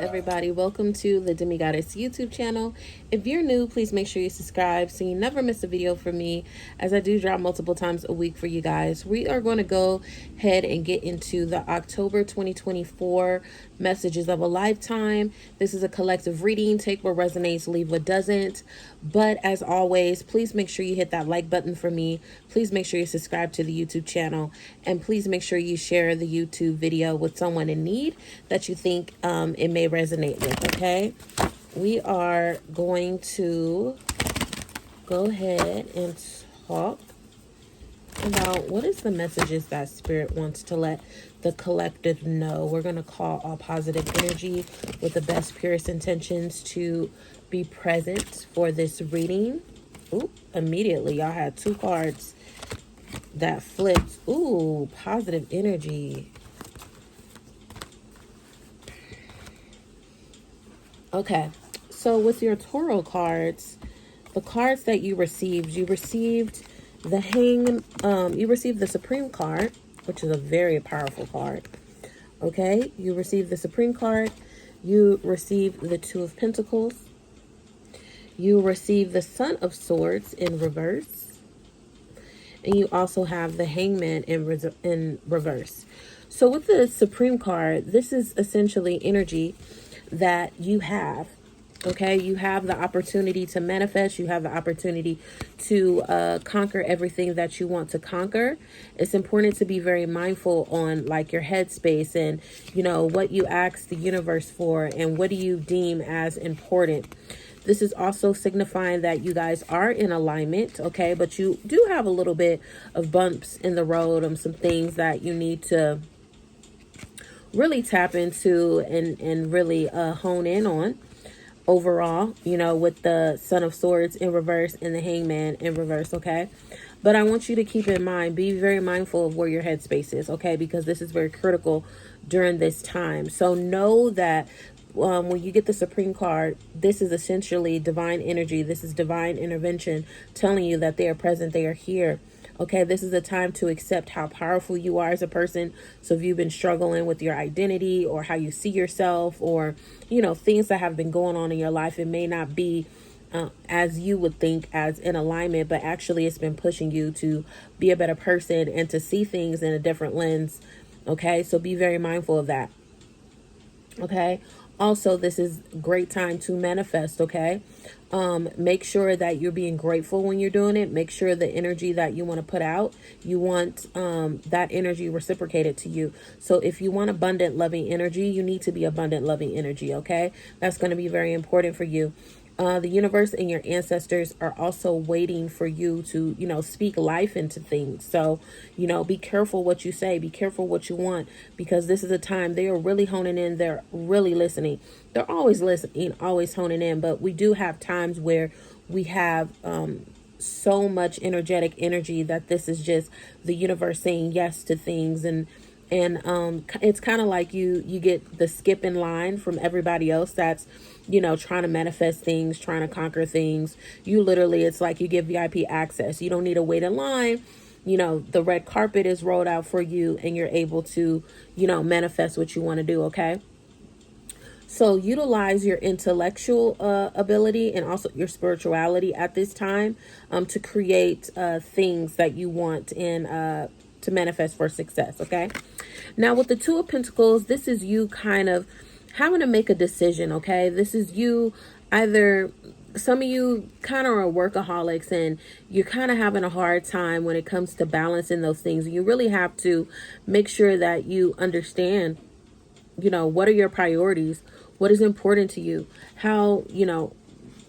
Everybody, welcome to the Demigoddess YouTube channel. If you're new, please make sure you subscribe so you never miss a video from me, as I do drop multiple times a week for you guys. We are going to go ahead and get into the October 2024 messages of a lifetime. This is a collective reading. Take what resonates, leave what doesn't. But as always, please make sure you hit that like button for me. Please make sure you subscribe to the YouTube channel, and please make sure you share the YouTube video with someone in need that you think it may resonate with. Okay, we are going to go ahead and talk about what is the messages that Spirit wants to let the collective know. We're going to call all positive energy with the best, purest intentions to be present for this reading. Ooh, immediately y'all had two cards that flipped. Ooh, positive energy. Okay, so with your Tarot cards, the cards that you received the you received the Supreme card, which is a very powerful card. Okay, you received the Supreme card, you received the Two of Pentacles, you received the Sun of Swords in reverse, and you also have the Hangman in reverse. So with the Supreme card, this is essentially energy that you have. Okay, you have the opportunity to manifest. You have the opportunity to conquer everything that you want to conquer. It's important to be very mindful on like your headspace and, you know, what you ask the universe for and what do you deem as important. This is also signifying that you guys are in alignment, okay? But you do have a little bit of bumps in the road, some things that you need to really tap into and really hone in on. Overall, you know, with the Son of Swords in reverse and the Hangman in reverse, okay? But I want you to keep in mind, be very mindful of where your headspace is, okay? Because this is very critical during this time. So know that when you get the Supreme card, this is essentially divine energy. This is divine intervention telling you that they are present, they are here. Okay, this is a time to accept how powerful you are as a person. So if you've been struggling with your identity or how you see yourself or, you know, things that have been going on in your life, it may not be as you would think as in alignment, but actually it's been pushing you to be a better person and to see things in a different lens. Okay, so be very mindful of that. Okay, also this is a great time to manifest. Okay, make sure that you're being grateful when you're doing it. Make sure the energy that you want to put out, you want that energy reciprocated to you. So if you want abundant loving energy, you need to be abundant loving energy. Okay, that's going to be very important for you. The universe and your ancestors are also waiting for you to, you know, speak life into things. So, you know, be careful what you say, be careful what you want, because this is a time they are really honing in. They're really listening. They're always listening, always honing in. But we do have times where we have so much energetic energy that this is just the universe saying yes to things. And it's kind of like you get the skip in line from everybody else that's, you know, trying to manifest things, trying to conquer things. You literally, it's like you get VIP access. You don't need to wait in line. You know, the red carpet is rolled out for you and you're able to, you know, manifest what you want to do. Okay. So utilize your intellectual ability and also your spirituality at this time to create things that you want and to manifest for success. Okay. Now with the Two of Pentacles, this is you kind of having to make a decision. Okay. This is you either, some of you kind of are workaholics and you're kind of having a hard time when it comes to balancing those things. You really have to make sure that you understand, you know, what are your priorities? What is important to you? How, you know,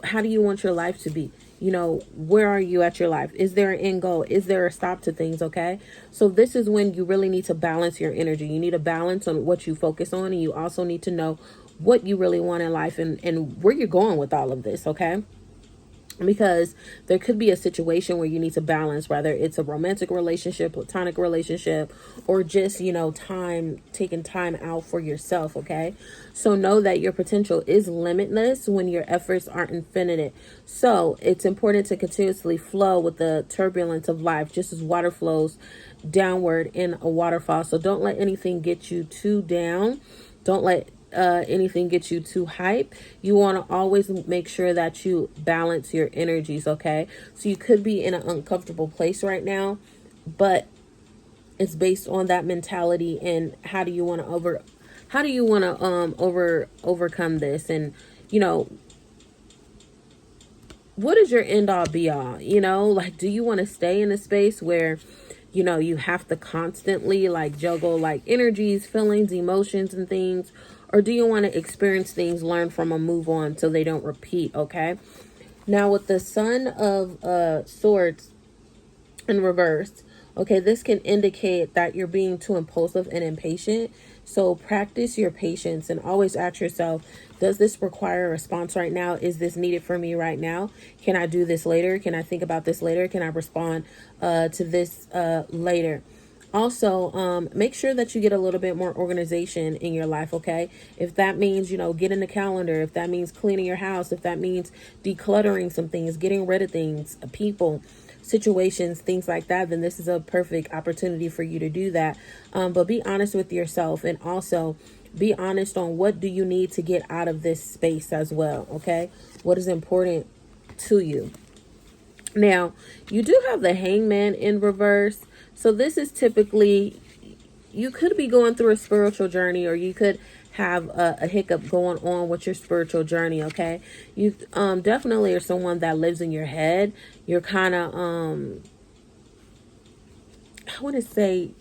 how do you want your life to be? You know, where are you at your life? Is there an end goal? Is there a stop to things? Okay. So this is when you really need to balance your energy. You need a balance on what you focus on. And you also need to know what you really want in life and where you're going with all of this. Okay. because there could be a situation where you need to balance, whether it's a romantic relationship, platonic relationship, or just, time, taking time out for yourself. Okay, so know that your potential is limitless when your efforts aren't infinite. So it's important to continuously flow with the turbulence of life, just as water flows downward in a waterfall. So don't let anything get you too down. Don't let anything get you too hype. You want to always make sure that you balance your energies. Okay, so you could be in an uncomfortable place right now, but it's based on that mentality. And how do you want to overcome this? And you know what is your end all be all? Like, do you want to stay in a space where you have to constantly like juggle like energies, feelings, emotions, and things? Or do you want to experience things, learn from them, move on so they don't repeat? Okay. Now with the Son of Swords in reverse, okay, this can indicate that you're being too impulsive and impatient. So practice your patience and always ask yourself, does this require a response right now? Is this needed for me right now? Can I do this later? Can I think about this later? Can I respond to this later? Also, make sure that you get a little bit more organization in your life, okay? If that means, getting a calendar, if that means cleaning your house, if that means decluttering some things, getting rid of things, people, situations, things like that, then this is a perfect opportunity for you to do that. But be honest with yourself, and also be honest on what do you need to get out of this space as well, okay? What is important to you? Now, you do have the Hangman in reverse. So this is typically, you could be going through a spiritual journey, or you could have a hiccup going on with your spiritual journey. Okay, you definitely are someone that lives in your head. You're kind of I want to say,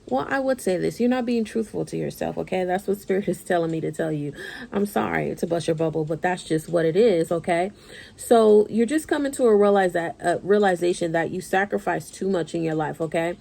well, I would say this. You're not being truthful to yourself, okay? That's what Spirit is telling me to tell you. I'm sorry to bust your bubble, but that's just what it is, okay? So you're just coming to a realization that you sacrificed too much in your life, okay?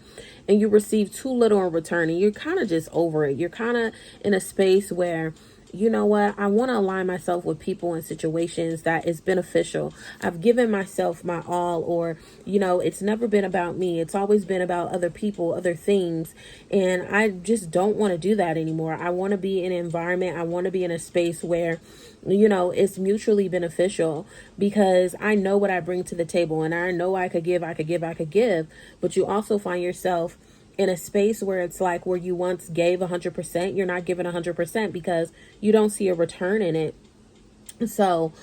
And you received too little in return, and you're kind of just over it. You're kind of in a space where, you know what, I want to align myself with people and situations that is beneficial. I've given myself my all, or it's never been about me. It's always been about other people, other things, and I just don't want to do that anymore. I want to be in an environment, I want to be in a space where it's mutually beneficial, because I know what I bring to the table, and I know I could give. But you also find yourself in a space where it's like, where you once gave 100%, you're not giving 100% because you don't see a return in it. So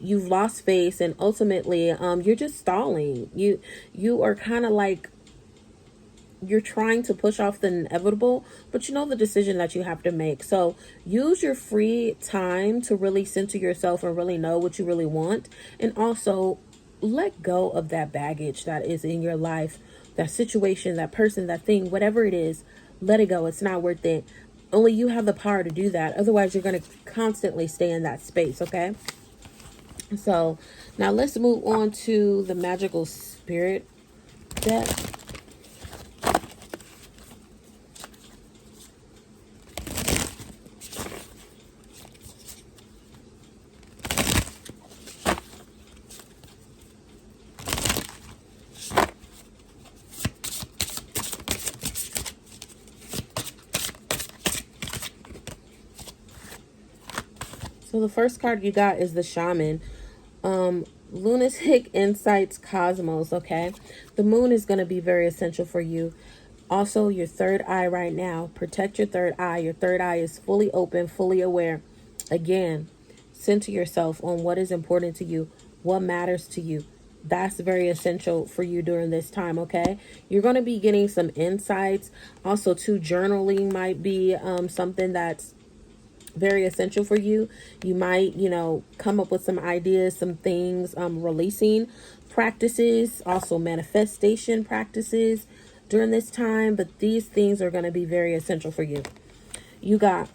you've lost face, and ultimately you're just stalling. You are kind of like, you're trying to push off the inevitable, but you know the decision that you have to make. So use your free time to really center yourself and really know what you really want, and also let go of that baggage that is in your life, that situation, that person, that thing, whatever it is. Let it go. It's not worth it. Only you have the power to do that. Otherwise, you're going to constantly stay in that space, okay? So now let's move on to the Magical Spirit deck. So the first card you got is the Shaman. Lunatic Insights Cosmos, okay? The moon is going to be very essential for you. Also, your third eye right now. Protect your third eye. Your third eye is fully open, fully aware. Again, center yourself on what is important to you, what matters to you. That's very essential for you during this time, okay? You're going to be getting some insights. Also, too, journaling might be something that's very essential for you. You might, come up with some ideas, some things, releasing practices, also manifestation practices during this time. But these things are going to be very essential for you. You got,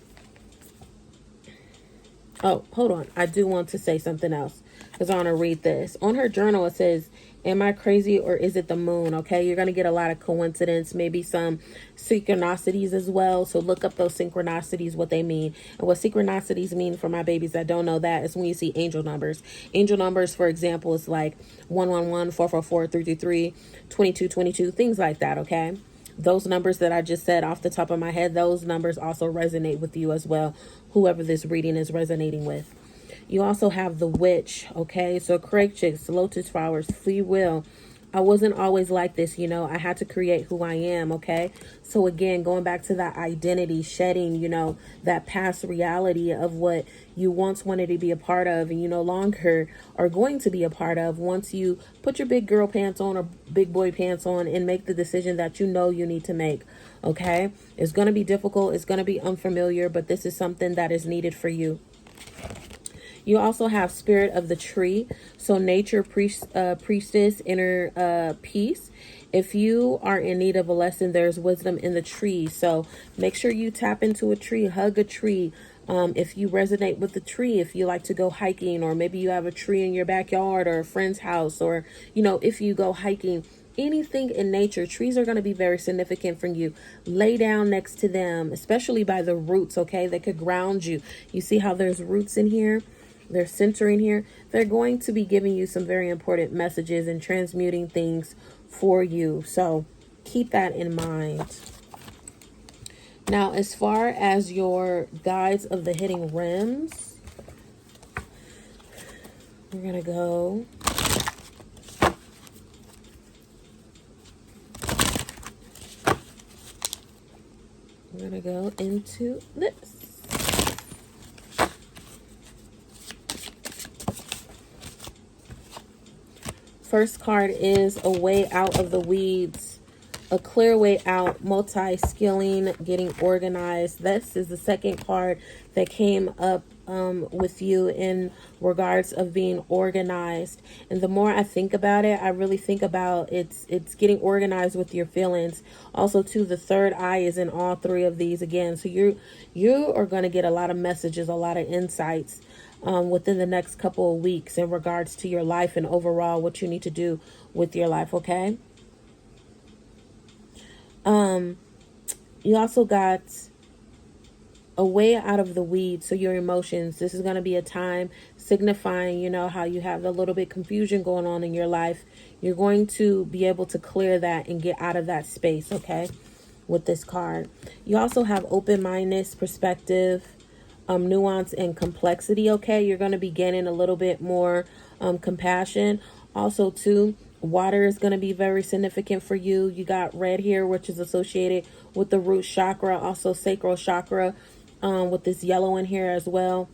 oh, hold on. I do want to say something else, because I want to read this. On her journal, it says, am I crazy or is it the moon? Okay, you're going to get a lot of coincidence, maybe some synchronicities as well. So look up those synchronicities, what they mean. And what synchronicities mean, for my babies that don't know that, is when you see angel numbers. Angel numbers, for example, is like 111, 444, 333, 2222, things like that, okay? Those numbers that I just said off the top of my head, those numbers also resonate with you as well, whoever this reading is resonating with. You also have the witch, okay? So Craig chicks, lotus flowers, free will. I wasn't always like this, you know. I had to create who I am, okay? So again, going back to that identity, shedding, you know, that past reality of what you once wanted to be a part of and you no longer are going to be a part of once you put your big girl pants on or big boy pants on and make the decision that you know you need to make, okay? It's going to be difficult. It's going to be unfamiliar, but this is something that is needed for you. You also have spirit of the tree. So nature, priestess, inner peace. If you are in need of a lesson, there's wisdom in the tree. So make sure you tap into a tree, hug a tree. If you resonate with the tree, if you like to go hiking, or maybe you have a tree in your backyard or a friend's house, or, you know, if you go hiking, anything in nature, trees are going to be very significant for you. Lay down next to them, especially by the roots, okay? They could ground you. You see how there's roots in here? They're centering here. They're going to be giving you some very important messages and transmuting things for you. So keep that in mind. Now, as far as your guides of the hidden rims, we're going to go. We're going to go into this. First card is a way out of the weeds, a clear way out, multi-skilling, getting organized. This is the second card that came up with you in regards of being organized. And the more I think about it, I really think about it's getting organized with your feelings. Also, too, the third eye is in all three of these again. So you are going to get a lot of messages, a lot of insights within the next couple of weeks in regards to your life and overall what you need to do with your life, okay? You also got a way out of the weeds, so your emotions. This is going to be a time signifying, you know, how you have a little bit confusion going on in your life. You're going to be able to clear that and get out of that space, okay, with this card. You also have open-mindedness, perspective, nuance, and complexity, okay? You're going to be gaining a little bit more compassion. Also, too, water is going to be very significant for you. You got red here, which is associated with the root chakra, also sacral chakra, with this yellow in here as well.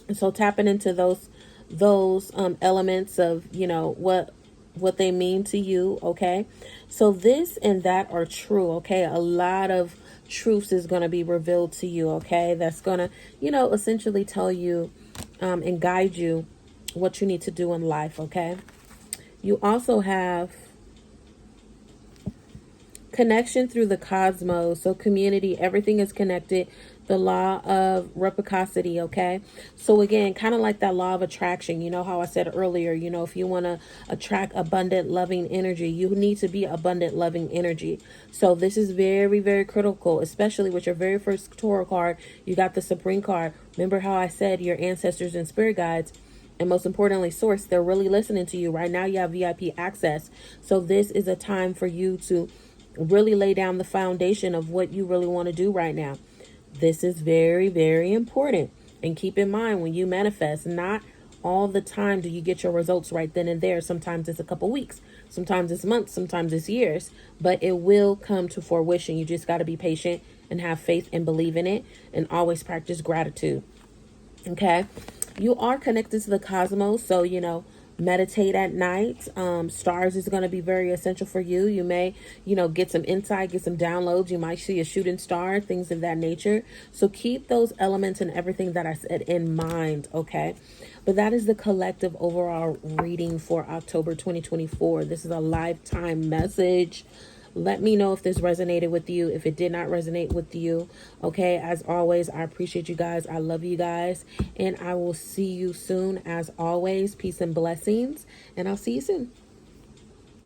And so tapping into those elements of, you know, what they mean to you, okay? So this and that are true, okay? A lot of truths is going to be revealed to you, okay? That's going to, you know, essentially tell you and guide you what you need to do in life, okay? You also have connection through the cosmos. So community, everything is connected. The law of reciprocity, okay? So again, kind of like that law of attraction. You know how I said earlier, you know, if you want to attract abundant, loving energy, you need to be abundant, loving energy. So this is very, very critical, especially with your very first tarot card. You got the Supreme card. Remember how I said your ancestors and spirit guides, and most importantly, source, they're really listening to you. Right now, you have VIP access. So this is a time for you to really lay down the foundation of what you really want to do right now. This is very, very important. And keep in mind, when you manifest, not all the time do you get your results right then and there. Sometimes it's a couple weeks, sometimes it's months, sometimes it's years, but it will come to fruition. You just got to be patient and have faith and believe in it, and always practice gratitude. Okay. You are connected to the cosmos, so, you know, meditate at night. Stars is going to be very essential for you. You may, you know, get some insight, get some downloads. You might see a shooting star, things of that nature. So keep those elements and everything that I said in mind, okay? But that is the collective overall reading for October 2024. This is a lifetime message. Let me know if this resonated with you, if it did not resonate with you. Okay, as always, I appreciate you guys. I love you guys, and I will see you soon. As always, peace and blessings, and I'll see you soon.